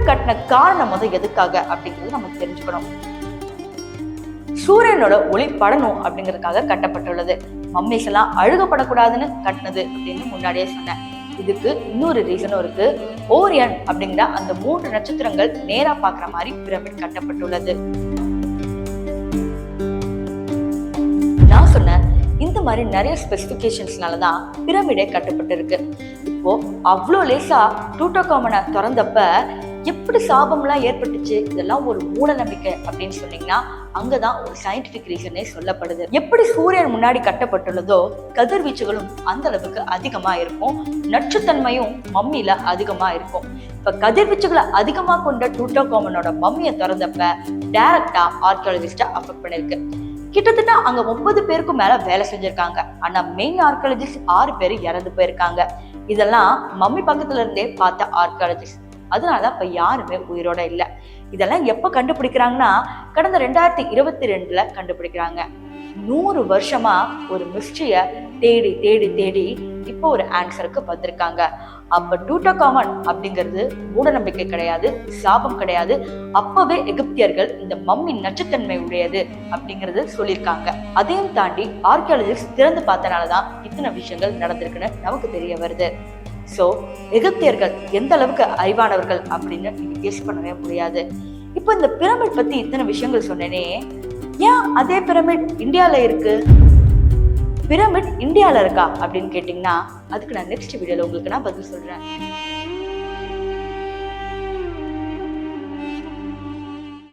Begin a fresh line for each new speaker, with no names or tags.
கட்டின காரணம் எதுக்காக அப்படிங்கிறது நமக்கு தெரிஞ்சுக்கணும். சூரியனோட ஒளி படணும் அப்படிங்கிறதுக்காக கட்டப்பட்டுள்ளது. மம்மிஸ் எல்லாம் அழுகப்படக்கூடாதுன்னு கட்டினது அப்படின்னு முன்னாடியே சொன்னேன். இதுக்கு இன்னொரு ரீசனும் இருக்கு. ஓரியன் அப்படிங்கிற அந்த 3 நட்சத்திரங்கள் நேரா பாக்குற மாதிரி பிரமிட் கட்டப்பட்டுள்ளது. நான் சொன்ன இந்த மாதிரி நிறைய ஸ்பெசிபிகேஷன்ஸ்னாலதான் பிரமிடே கட்டப்பட்டு இருக்கு. இப்போ அவ்வளோ லேசா டூட்டன்காமனை திறந்தப்ப எப்படி சாபம்லாம் ஏற்பட்டுச்சு, இதெல்லாம் ஒரு மூட நம்பிக்கை அப்படின்னு சொன்னீங்கன்னா அங்கதான் ஒரு சயின்டிபிக் ரீசனே சொல்லப்படுது. எப்படி சூரியன் முன்னாடி கட்டப்பட்டுள்ளதோ கதிர்வீச்சுகளும் அந்த அளவுக்கு அதிகமா இருக்கும், நச்சுத்தன்மையும் மம்மியில அதிகமா இருக்கும். இப்ப கதிர்வீச்சுகளை அதிகமா கொண்ட டூட்டன்காமனோட மம்மியை திறந்தப்ப டைரக்டா ஆர்கியாலஜிஸ்ட அஃபெக்ட் பண்ணிருக்கு. கிட்டத்தட்ட அங்க 30 பேருக்கும் மேல வேலை செஞ்சிருக்காங்க. ஆனா மெயின் ஆர்கியாலஜிஸ்ட் 6 பேர் இறந்து போயிருக்காங்க. இதெல்லாம் மம்மி பக்கத்துல இருந்தே பார்த்த ஆர்கியாலஜிஸ்ட். அதனாலதான் இப்ப யாருமே உயிரோட இல்ல. இதெல்லாம் எப்ப கண்டுபிடிக்கிறாங்கன்னா கடந்த 2022 கண்டுபிடிக்கிறாங்க. 100 வருஷமா ஒரு மிஸ்ட்ரிய தேடி தேடி தேடி இப்போ ஒரு ஆன்சருக்கு வந்திருக்காங்க. அப்ப டூட்டன்காமன் அப்படிங்கிறது மூட நம்பிக்கை கிடையாது, சாபம் கிடையாது. அப்பவே எகிப்தியர்கள் இந்த மம்மி நச்சுத்தன்மை உடையது அப்படிங்கறது சொல்லியிருக்காங்க. அதையும் தாண்டி ஆர்கியாலஜிஸ்ட் திறந்து பார்த்தனாலதான் இத்தனை விஷயங்கள் நடந்திருக்குன்னு நமக்கு தெரிய வருது. சோ எகிப்தியர்கள் எந்த அளவுக்கு அறிவானவர்கள் அப்படின்னு நீங்க கெஸ் பண்ணவே முடியாது. இப்போ இந்த பிரமிட் பத்தி இத்தனை விஷயங்கள் சொன்னேனே, ஏன் அதே பிரமிட் இந்தியால இருக்கு? பிரமிட் இந்தியால இருக்கா அப்படின்னு கேட்டீங்கன்னா அதுக்கு நான் நெக்ஸ்ட் வீடியோல உங்களுக்கு நான் பதில் சொல்றேன்.